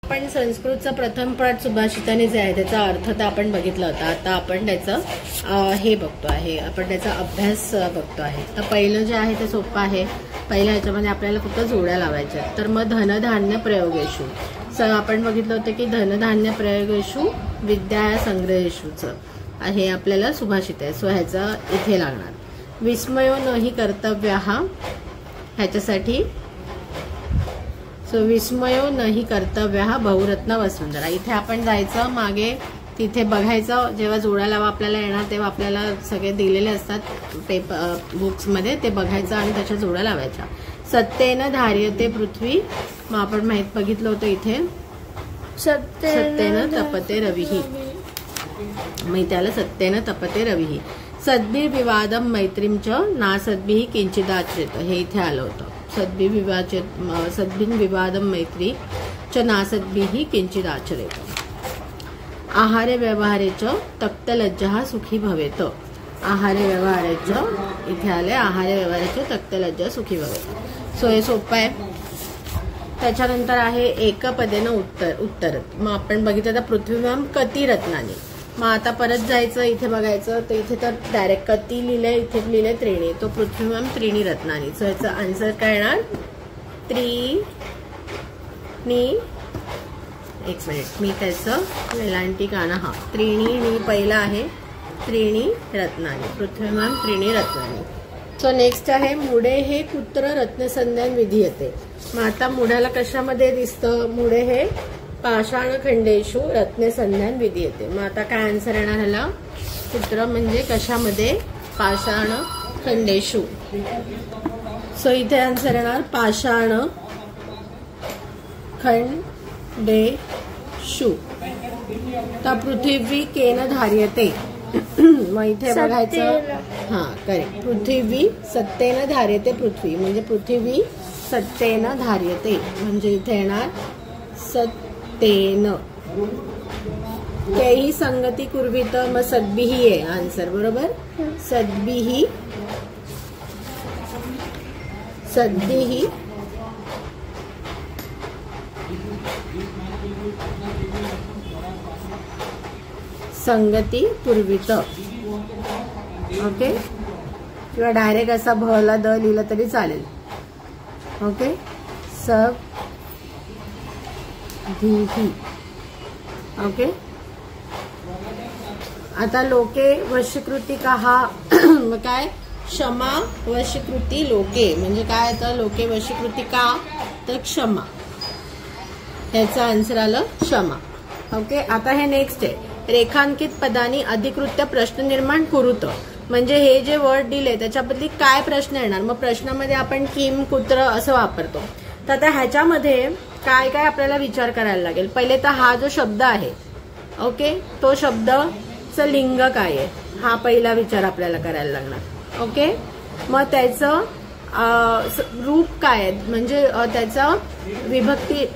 आपण संस्कृतचा प्रथम पाठ सुभाषिताने जे आहे त्याचा अर्थ तर आपण बघितला होता. आता आपण त्याचं हे बघतो आहे, आपण त्याचा अभ्यास बघतो आहे. तर पहिलं जे आहे ते सोपं आहे. पहिल्या ह्याच्यामध्ये आपल्याला फक्त जोड्या लावायच्या. तर मग धनधान्य प्रयोगेषु आपण बघितलं होतं की धनधान्य प्रयोगेषु विद्या संग्रहेषुचं हे आपल्याला सुभाषित आहे. सो ह्याचा इथे लागणार. विस्मयो नहि कर्तव्यः ह्याच्यासाठी विस्मयो नहि कर्तव्यः बहुरत्न वसुंधरा. इथे आपण जायचं मागे तिथे बघायचं. जेव्हा जोडा लावा आपल्याला येणार तेव्हा आपल्याला सगळे दिलेले असतात पेपर बुक्स मध्ये, ते बघायचं आणि त्याच्या जोड्या लावायच्या. सत्येन धार्यते पृथ्वी. मग आपण माहित बघितलं होतं इथे सत्येन तपते रविः. मग त्याला सत्येन तपते रविः. सद्भिः विवादम मैत्रीं च नासद्भिः किंचिदाचरेत. हे इथे आलं होतं. सद्भिः विवादम मैत्री च नासद्भिः किंचिदाचरेत. आहारे व्यवहारे च तक्तलज्जः सुखी भवेत. आहारे व्यवहारे च इथे आले आहारे व्यवहारे च तक्तलज्जः सुखी भवेत. सो हे सोपं आहे. त्याच्यानंतर आहे एकपदेन उत्तर. मग आपण बघितलं तर पृथ्वीमाम कती रत्नानी. मग आता परत जायचं इथे बघायचं तर इथे तर डायरेक्ट कती लिहिलंय, इथे लिहिलंय त्रीणी. तो पृथ्वीमाम त्रीणी रत्नानी. सो याचा आन्सर काय येणार? त्रीणी. एक मिनिट मी त्याचं वेलांटी काना. हा त्रीणी पहिला आहे त्रीणी रत्नानी. पृथ्वीमाम त्रीणी रत्नानी. सो नेक्स्ट आहे मुडे हे कुत्र रत्नसंधान विधीयते. मग आता मुढ्याला कशामध्ये दिसतं? मुडे हे पाषाणखंडेषु रत्नसंधान विधीयते. मग आता काय आन्सर येणार ह्याला? कुत्र म्हणजे कशामध्ये? पाषाणखंडेषु. सो इथे आन्सर येणार पाषाणखंडेषु. तर पृथ्वी केन धार्यते. मग इथे बघायचं. हा करेक्ट. पृथ्वी सत्तेन धार्यते. पृथ्वी म्हणजे पृथ्वी सत्तेन धार्यते म्हणजे इथे येणार सत्तेन. केही संगती कुर्वीत. मग सद्भिः आहे आन्सर. बरोबर. सद्भिः संगती पूर्वीत. ओके. किंवा डायरेक्ट असा भला द लिहिलं तरी चालेल. ओके. सद्भिः. ओके. आता लोके वशीकृती का हा काय? क्षमा वशीकृती लोके म्हणजे काय? आता लोके वशीकृती का? तर क्षमा. ह्याचा आन्सर आलं क्षमा. ओके. आता हे नेक्स्ट आहे. रेखांकित पदानी अधिकृत्य प्रश्न निर्माण कुरुत. म्हणजे हे जे वर्ड दिले त्याच्याबद्दल काय प्रश्न येणार? मग प्रश्नामध्ये आपण किम कुत्र असं वापरतो. तर आता ह्याच्यामध्ये काय काय आपल्याला विचार करायला लागेल. पहिले तर हा जो शब्द आहे ओके तो शब्दचं लिंग काय आहे हा पहिला विचार आपल्याला करायला लागणार. ओके. मग त्याचं रूप काय आहे म्हणजे त्याचं विभक्ती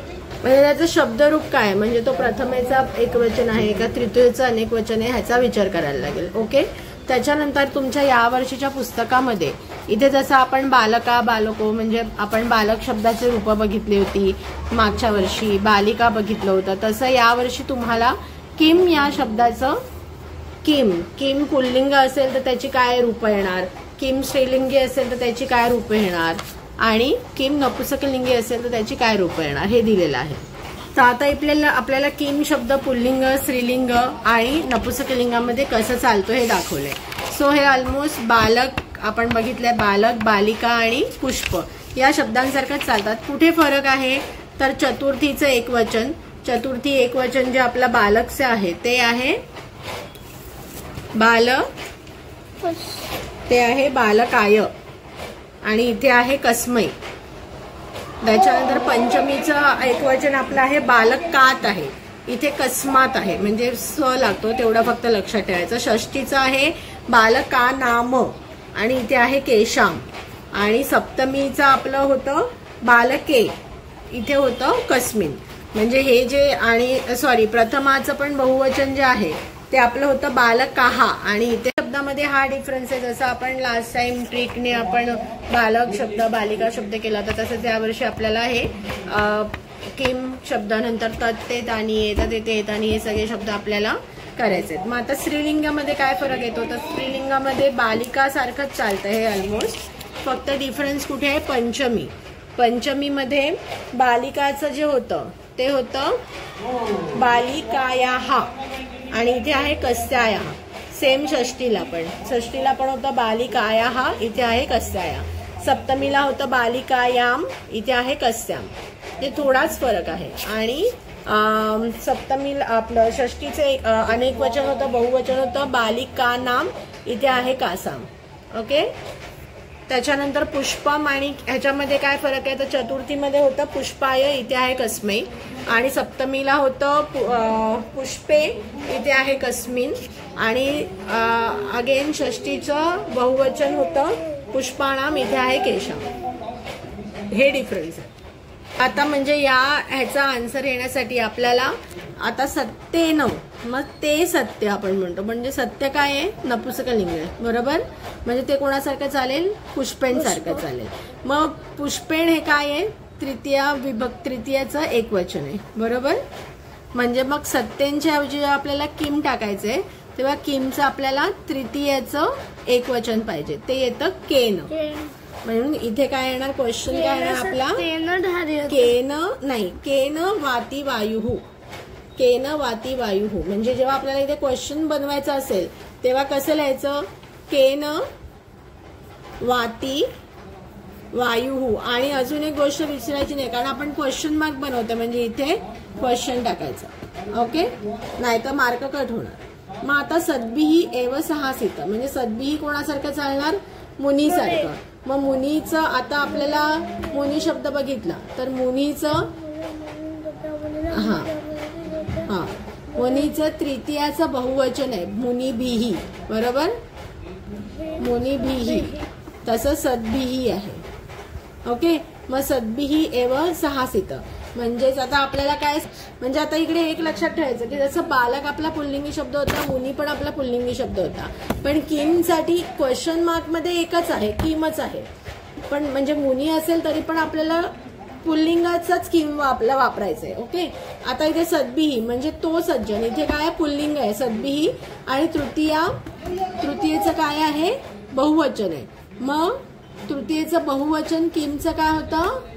म्हणजे त्याचं शब्दरूप काय म्हणजे तो प्रथमेचा एकवचन आहे का तृतीयचं अनेक वचन आहे ह्याचा विचार करायला लागेल. ओके. त्याच्यानंतर तुमच्या यावर्षीच्या पुस्तकामध्ये इथे जसं आपण बालका बालको म्हणजे आपण बालक शब्दाची रूप बघितली होती मागच्या वर्षी, बालिका बघितलं होतं, तसं यावर्षी तुम्हाला किम या शब्दाचं किम पुल्लिंग असेल तर त्याची काय रूप येणार, किम स्त्रीलिंगी असेल तर त्याची काय रूप येणार आणि किम नपुंसकलिंगी असेल तर त्याची काय रूप येणार हे दिलेलं आहे. तर आता आपल्याला किम शब्द पुल्लिंग स्त्रीलिंग आणि नपुंसकलिंगामध्ये कसं चालतो हे दाखवलंय. सो हे ऑलमोस्ट बालक आपण बघितलंय, बालक बालिका आणि पुष्प या शब्दांसारखंच चालतात. कुठे फरक आहे तर चतुर्थीचं एकवचन, चतुर्थी एकवचन जे आपला बालकचे आहे ते आहे ते आहे बालकाय आणि इथे आहे कस्मै. त्याच्यानंतर पंचमीचं एकवचन आपलं आहे बालकात आहे, इथे कस्मात आहे म्हणजे स लागतो तेवढं फक्त लक्षात ठेवायचं. षष्टीचं आहे बालका नाम आणि इथे आहे केशाम आणि सप्तमीचं आपलं होतं बालके इथे होतं कस्मिन. म्हणजे हे जे आणि सॉरी प्रथमाचं पण बहुवचन जे आहे ते आपलं होतं बालकाहा आणि इथे शब्दामध्ये हा डिफरन्स आहे. जसं आपण लास्ट टाइम ट्रिकने आपण बालक शब्द बालिका शब्द केला होता तसंच यावर्षी आपल्याला हे किम शब्दानंतर तत् ते तानी येतात येते येतानी हे सगळे शब्द आपल्याला करायचे आहेत. मग आता स्त्रीलिंगामध्ये काय फरक येतो तर स्त्रीलिंगामध्ये बालिका सारखंच चालतं हे ऑलमोस्ट, फक्त डिफरन्स कुठे आहे पंचमी. पंचमीमध्ये बालिकाचं जे होतं ते होतं बालिकायाः आणि इथे आहे कस्यायाः. सेम षष्टीला पण होतं बालिकायाः, इथे आहे कस्यायाः. सप्तमीला होतं बालिकायाम, इथे आहे कस्याम. ते थोडाच फरक आहे. आणि सप्तमीला आपलं षष्टीचे अनेक वचन होतं, बहुवचन होतं बालिकानाम, इथे आहे कासाम. ओके. त्याच्यानंतर पुष्पम आणि ह्याच्यामध्ये काय फरक आहे तर चतुर्थीमध्ये होतं पुष्पाय, इथे आहे कस्मै. आणि सप्तमीला होतं पुष्पे, इथे आहे कस्मिन. आणि अगेन षष्टीचं बहुवचन होतं पुष्पाणाम, इथे आहे केशम. हे डिफरन्स आहे. आता म्हणजे ह्याचा आन्सर येण्यासाठी आपल्याला आता सत्येन, मग ते सत्य आपण म्हणतो, म्हणजे सत्य काय आहे नपुंसकलिंग आहे बरोबर. म्हणजे ते कोणासारखं चालेल पुष्पेण सारखं चालेल. मग पुष्पेण हे काय आहे तृतीयाचं एक वचन आहे बरोबर. म्हणजे मग सत्तेंच्या ऐवजी आपल्याला किम टाकायचंय तेव्हा किमचं आपल्याला तृतीयाचं एक वचन पाहिजे, ते येतं केन. म्हणून इथे काय येणार क्वेश्चन काय येणार आपला केन नाही केन वाती वायुः. केन वाती वायुः म्हणजे जेव्हा आपल्याला इथे क्वेश्चन बनवायचं असेल तेव्हा कसं लिहायचं केन वाती वायुः. आणि अजून एक गोष्ट विचारायची नाही कारण आपण क्वेश्चन मार्क बनवतो म्हणजे इथे क्वेश्चन टाकायचं. ओके. नाही तर मार्क कट होणार. मग आता सद्भिः एव सहासित म्हणजे सद्भिः कोणासारखं चालणार मुनीसारखं. मग मुनीचं आता आपल्याला मुनी शब्द बघितला तर मुनीचं मुनीचं तृतीयाचं बहुवचन आहे मुनिभिः बरोबर. मुनिभिः तसं सद्भिः आहे. ओके. मग सद्भिः एव सहासित म्हणजेच आता आपल्याला काय म्हणजे आता इकडे एक लक्षात ठेवायचं की जसं बालक आपला पुल्लिंगी शब्द होता मुनी पण आपला पुल्लिंगी शब्द होता, पण किम साठी क्वेश्चन मार्क मध्ये एकच आहे किमच आहे. पण म्हणजे मुनी असेल तरी पण आपल्याला पुल्लिंगाचाच किम आपल्याला वापरायचंय. ओके. आता इथे सद्भिः म्हणजे तो सज्जन, इथे काय पुल्लिंग आहे सद्भिः आणि तृतीयेचं काय आहे बहुवचन आहे. मग तृतीयेचं बहुवचन किमचं काय होतं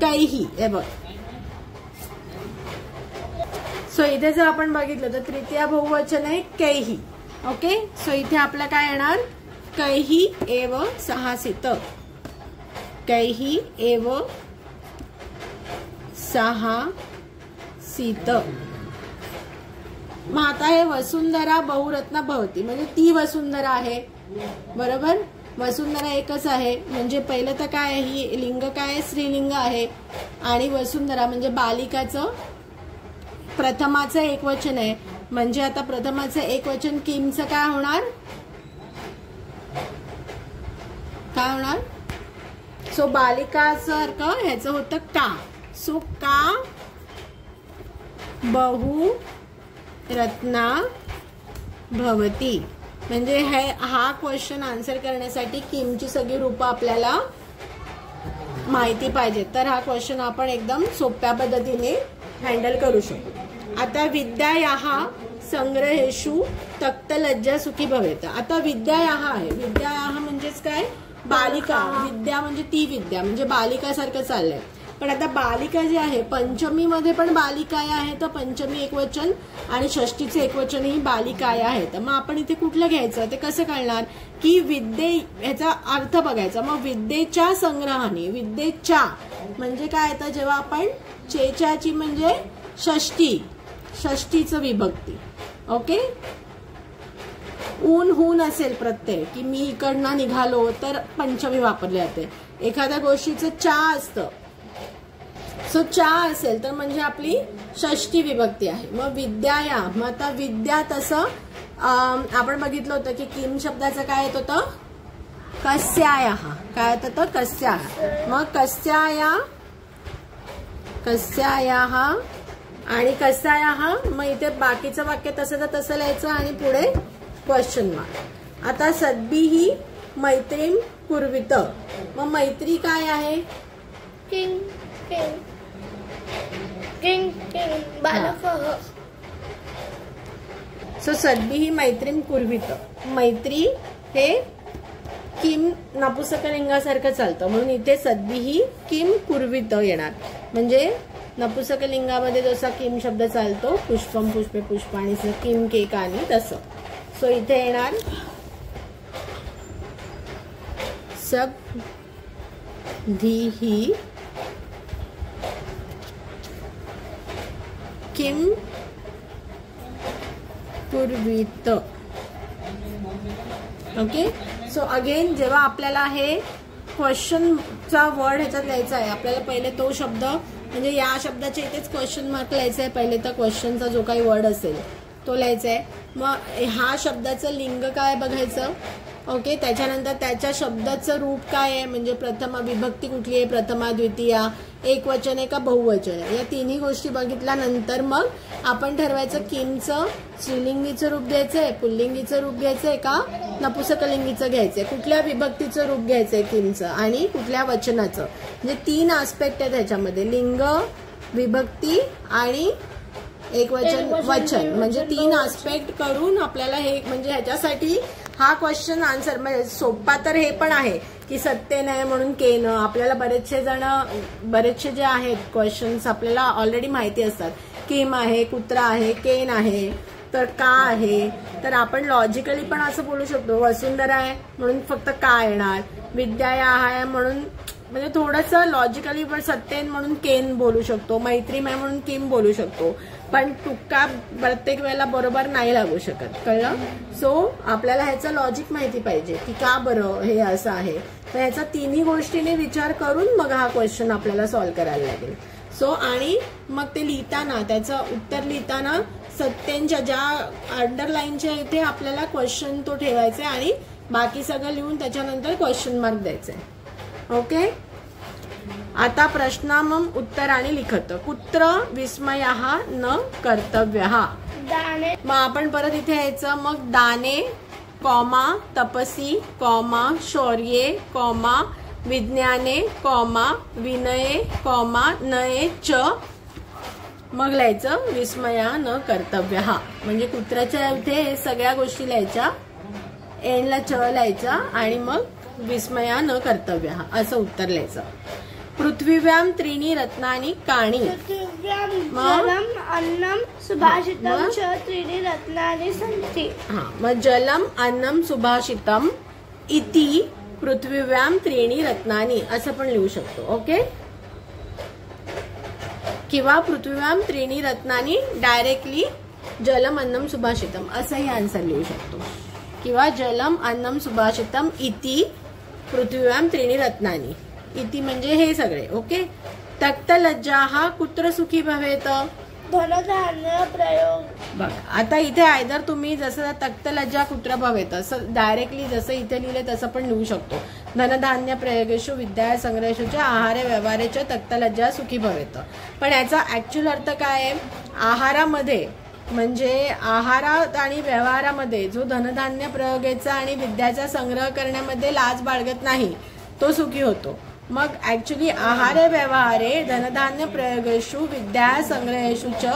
कैही. हे बघ. सो इथे जर आपण बघितलं तर तृतीय बहुवचन आहे कैही. ओके. सो इथे आपला काय येणार कैही एव सहासित. कैही एव सहासित. मग आता हे वसुंधरा बहुरत्ना भवती म्हणजे ती वसुंधरा आहे बरोबर. वसुंधरा एकच आहे म्हणजे पहिलं तर काय आहे ही लिंग काय आहे स्त्रीलिंग आहे. आणि वसुंधरा म्हणजे बालिकाचं प्रथमाचं एक वचन आहे म्हणजे आता प्रथमाचं एक वचन किमचं काय होणार सो बालिकासारखं ह्याचं होतं का. सो का बहु रत्ना भवती म्हणजे हा क्वेश्चन आन्सर करण्यासाठी किमची सगळी रूपं आपल्याला माहिती पाहिजे तर हा क्वेश्चन आपण एकदम सोप्या पद्धतीने हँडल करू शकतो. आता विद्यायाः संग्रहेषु तक्त लज्जा सुखी भवेत. आता विद्यायाः आहे. विद्यायाः म्हणजेच काय बालिका. विद्या म्हणजे ती विद्या म्हणजे बालिकासारखं चाललंय. पण आता बालिका जे आहे पंचमीमध्ये पण बालिकाया आहे तर पंचमी एकवचन आणि षष्टीचे एकवचन ही बालिकाया आहे. तर मग आपण इथे कुठलं घ्यायचं ते कसं कळणार की विद्ये ह्याचा अर्थ बघायचा. मग विद्येच्या संग्रहाने विद्येच्या म्हणजे काय तर जेव्हा आपण चेच्याची म्हणजे षष्टीचं विभक्ती. ओके. ऊन हून असेल प्रत्यय की मी इकडनं निघालो तर पंचमी वापरली जाते. एखाद्या गोष्टीचं चा असतं सो चा असेल तर म्हणजे आपली षष्टी विभक्ती आहे. मग विद्याया मग आता विद्या तसं आपण बघितलं होतं की किम शब्दाचं काय येत होतं कस्यायाः. काय येत होतं कस्यायाः. मग कस्यायाः आणि कस्यायाः मग इथे बाकीचं वाक्य तसं तर तसं लिहायचं आणि पुढे क्वेश्चन मार्क. आता सद्भिः मैत्रीं कुर्वीत. मग मैत्री काय आहे किं किं बालकः। सो सद्भिः मैत्रीं कुर्वीत, मैत्री हे किम नपुसकलिंगासारखं चालतं म्हणून इथे सद्भिः किम कुर्वीत येणार. म्हणजे नपुसकलिंगामध्ये जसा किम शब्द चालतो, पुष्पम पुष्पे पुष्पाणि किम केकानि तसं. सो इथे येणार सद्भिः किम कुर्वीत. ओके. सो अगेन जेव्हा आपल्याला हे क्वेश्चनचा वर्ड ह्याच्यात लिहायचा आहे, आपल्याला पहिले तो शब्द म्हणजे या शब्दाच्या इथेच क्वेश्चन मार्क लिहायचा आहे. पहिले तर क्वेश्चनचा जो काही वर्ड असेल तो लिहायचा आहे. मग हा शब्दाचं लिंग काय बघायचं. ओके. त्याच्यानंतर त्याच्या शब्दाचं रूप काय आहे, म्हणजे प्रथमा विभक्ती कुठली आहे, प्रथमा द्वितीया, एकवचन आहे का बहुवचन आहे, या तिन्ही गोष्टी बघितल्यानंतर मग आपण ठरवायचं किमचं स्त्रीलिंगीचं रूप घ्यायचंय, पुल्लिंगीचं रूप घ्यायचंय का नपुसकलिंगीचं घ्यायचंय, कुठल्या विभक्तीचं रूप घ्यायचंय किमचं आणि कुठल्या वचनाचं. म्हणजे 3 आस्पेक्ट आहेत त्याच्यामध्ये, लिंग, विभक्ती आणि एकवचन वचन. म्हणजे 3 आस्पेक्ट करून आपल्याला हे म्हणजे ह्याच्यासाठी हा क्वेश्चन आन्सर म्हणजे सोपा तर हे पण आहे की सत्य नाही म्हणून केन. आपल्याला बरेचसे जे आहेत क्वेश्चन्स आपल्याला ऑलरेडी माहिती असतात. किम आहे, कुत्रा आहे, केन आहे, तर का आहे. तर आपण लॉजिकली पण असं बोलू शकतो, वसुंधरा आहे म्हणून फक्त का येणार, विद्या आहे म्हणून म्हणजे थोडंसं लॉजिकली पण सत्येन म्हणून केन बोलू शकतो, मैत्री आहे म्हणून किम बोलू शकतो. पण तुक्का प्रत्येक वेळेला बरोबर नाही लागू शकत. कळलं. सो आपल्याला ह्याचं लॉजिक माहिती पाहिजे की का बरं हे असं आहे. तर ह्याचा तिन्ही गोष्टीने विचार करून मग हा क्वेश्चन आपल्याला सॉल्व्ह करायला लागेल. सो आणि मग ते लिहिताना त्याचं उत्तर लिहिताना सत्यांच्या ज्या अंडरलाईनच्या इथे आपल्याला क्वेश्चन तो ठेवायचा आणि बाकी सगळं लिहून त्याच्यानंतर क्वेश्चन मार्क द्यायचे. ओके. आता प्रश्नामम उत्तराने लिखत. कुत्र विस्मयः न कर्तव्यः. मग आपण परत इथे यायचं. मग दाने कॉमा तपसी कॉमा शौर्ये कॉमा विज्ञाने कॉमा विनये कॉमा नये च. मग लिहायचं विस्मया न कर्तव्यः. म्हणजे कुत्राच्या इथे सगळ्या गोष्टी लिहायच्या, एंडला च लिहायचा आणि मग विस्मया न कर्तव्यः असं उत्तर लिहायचं. पृथ्वीव्याम त्रीणी रत्नानी काणी. जलम अन्नम सुभाषितम च त्रीणी रत्नानी सन्ति. मग जलम अन्नम सुभाषितम इति पृथ्वीव्याम त्रीणी रत्नानी असं पण लिहू शकतो. ओके. किंवा पृथ्वीव्याम त्रीणी रत्नानी डायरेक्टली जलम अन्नम सुभाषितम असंही आन्सर लिहू शकतो. किंवा जलम अन्नम सुभाषितम इति पृथ्वीव्याम त्रीणी रत्नानी. इति म्हणजे हे सगळे. ओके. तक्त लज्जा कुत्र सुखी भवेत. धनधान्य प्रयोग. बघा आता इथे आयदर तुम्ही जसं तक्त लज्जा कुत्र भवेत असं डायरेक्टली जसं इथे लिहिले तसं पण लिहू शकतो. धनधान्य प्रयोगेषु विद्या संग्रहेषुच्या आहार व्यवहारेच्या तक्त लज्जा सुखी भवेत. पण याचा ऍक्च्युअल अर्थ काय आहे. आहारामध्ये म्हणजे आहारात आणि व्यवहारामध्ये जो धनधान्य प्रयोगाचा आणि विद्याचा संग्रह करण्यामध्ये लाज बाळगत नाही तो सुखी होतो. मग ऍक्च्युली आहार व्यवहारे धनधान्य प्रयोगेषु विद्या संग्रहेषु च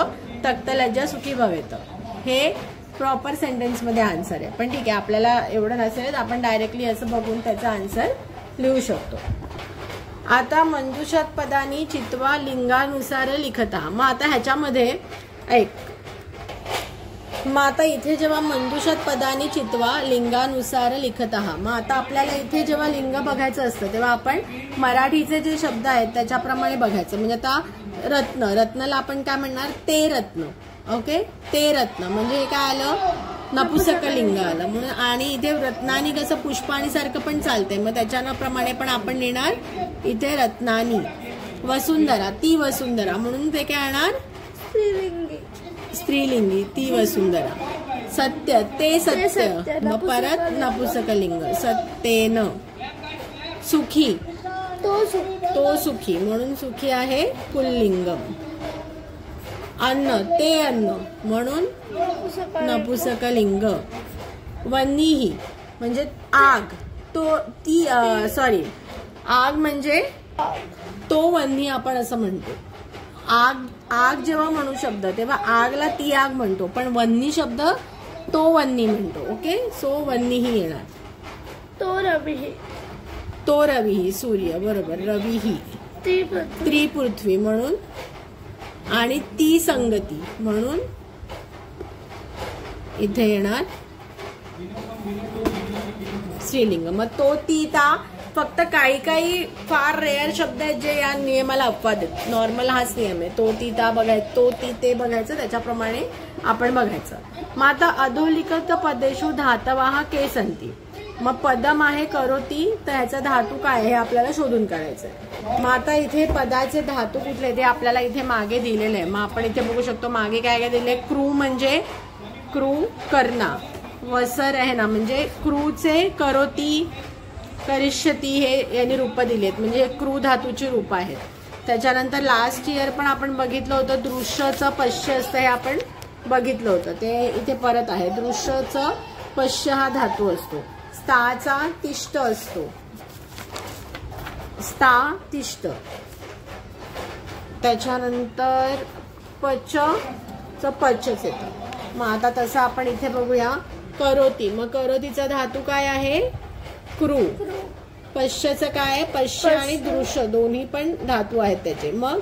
तक्तलज्जा सुखी भवेत. हे प्रॉपर सेंटेन्स मध्ये आन्सर आहे. पण ठीक आहे आपल्याला एवढं नसेल आपण डायरेक्टली असं बघून त्याचा आन्सर लिहू शकतो. आता मंजुषात पदानी चित्वा लिंगानुसार लिखता. मग आता ह्याच्यामध्ये मग आता इथे जेव्हा मंजुषात पदानी चित्वा लिंगानुसार लिखत आहात. मग आता आपल्याला इथे जेव्हा लिंग बघायचं असतं तेव्हा आपण मराठीचे जे शब्द आहेत त्याच्याप्रमाणे बघायचं. म्हणजे आता रत्नला आपण काय म्हणणार ते रत्न. ओके. ते रत्न म्हणजे हे काय आलं नपुसक लिंग आलं म्हणून. आणि इथे रत्नानी कसं पुष्पाणी सारखं पण चालतंय मग त्याच्याप्रमाणे पण आपण लिहिणार इथे रत्नानी. वसुंधरा ती वसुंधरा म्हणून ते काय येणार स्त्रीलिंगी ती वसुंधरा. सत्य ते सत्य मग परत नपुसकलिंग सत्येन. सुखी तो सुखी म्हणून सुखी आहे पुल्लिंगम. अन्न ते अन्न म्हणून नपुसकलिंग. वन्नीही म्हणजे आग आग म्हणजे तो वन्नी आपण असं म्हणतो. आग आग जेव्हा म्हणू शब्द तेव्हा आगला ती आग म्हणतो, पण वन्नी शब्द तो वन्नी म्हणतो. ओके, सो वन्नी ही येणार. तो रवी, तो रवी सूर्य, बरोबर. रवी ही त्रिपृथ्वी म्हणून, आणि ती संगती म्हणून इथे येणार स्त्रीलिंग. मग तो ती ता फक्त काही काही फार रेअर शब्द आहेत जे या नियमाला अपवाद आहेत. नॉर्मल हाच नियम आहे. तो ती ता बघायचं, तो ती ते बघायचं, त्याच्याप्रमाणे आपण बघायचं. मग आता अधोलिखित पदेषु धातवाः के सन्ति. मग पदम आहे करोती, तर ह्याचा धातू काय हे आपल्याला शोधून काढायचं आहे. मग आता इथे पदाचे धातू कुठले ते आपल्याला इथे मागे दिलेले आहे. मग आपण इथे बघू शकतो मागे काय काय दिले. क्रू म्हणजे क्रू करना, वसर आहे ना म्हणजे क्रूचे करोती करिष्यती हे यांनी रूप दिलेत, म्हणजे क्रू धातूची रूप आहेत. त्याच्यानंतर लास्ट इयर पण आपण बघितलं होतं दृश्यचं पश्य असतं, हे आपण बघितलं होतं, ते इथे परत आहे. दृश्यचं पश्य हा धातू असतो. स्ताचा तिष्ठ असतो, स्ता तिष्ठ. त्याच्यानंतर पचचं पचच येतं. मग आता तसं आपण इथे बघूया करोती. मग करोतीचा धातू काय आहे, क्रू. पश्यचं काय, पश्य आणि दृश्य दोन्ही पण धातू आहेत त्याचे. मग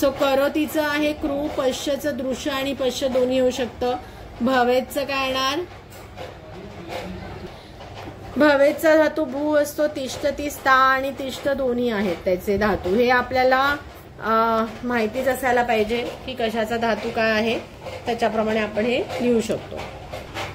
सो करोतीचं आहे क्रू, पश्यचं दृश्य आणि पश्य दोन्ही होऊ शकतं. भवेतचं काय येणार, भवेतचा धातू भू असतो. तिष्ठ ती स्ता आणि तिष्ठ दोन्ही आहेत त्याचे धातू. हे आपल्याला माहितीच असायला पाहिजे की कशाचा धातू काय आहे, त्याच्याप्रमाणे आपण हे लिहू शकतो.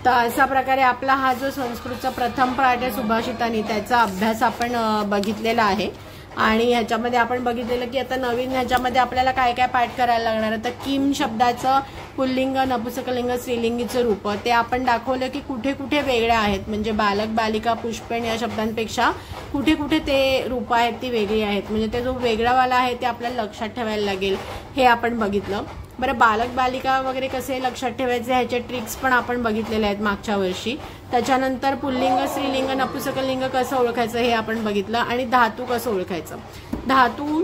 तर अशा प्रकारे आपला हा जो संस्कृतचा प्रथम पाठ आहे सुभाषितानी, त्याचा अभ्यास आपण बघितलेला आहे. आणि ह्याच्यामध्ये आपण बघितलेलं की आता नवीन ह्याच्यामध्ये आपल्याला काय काय पाठ करायला लागणार आहे. तर किम शब्दाचं पुल्लिंग, नपुंसकलिंग, स्त्रीलिंगीचं रूप ते आपण दाखवलं की कुठे कुठे वेगळ्या आहेत. म्हणजे बालक, बालिका, पुष्पण या शब्दांपेक्षा कुठे कुठे ते रूप आहेत ती वेगळी आहेत. म्हणजे ते जो वेगळावाला आहे ते आपल्याला लक्षात ठेवायला लागेल, हे आपण बघितलं. बरं, बालक बालिका वगैरे कसे लक्षात ठेवायचे ह्याचे ट्रिक्स पण आपण बघितलेले आहेत मागच्या वर्षी. त्याच्यानंतर पुल्लिंग, स्त्रीलिंग, नपुंसकलिंग कसं ओळखायचं हे आपण बघितलं. आणि धातू कसं ओळखायचं. धातू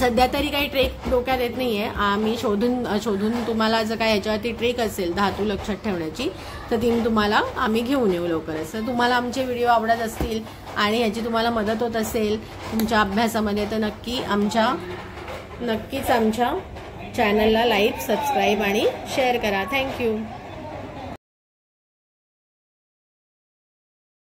सध्या तरी काही ट्रिक डोक्यात येत नाहीये. आम्ही शोधून तुम्हाला जर काय ह्याच्यावरती ट्रिक असेल धातू लक्षात ठेवण्याची तर ती तुम्हाला आम्ही घेऊन येऊ लवकरच. तर तुम्हाला आमचे व्हिडिओ आवडत असतील आणि ह्याची तुम्हाला मदत होत असेल तुमच्या अभ्यासामध्ये तर नक्कीच आमच्या चॅनलला लाईक, सबस्क्राईब आणि शेअर करा. थँक्यू.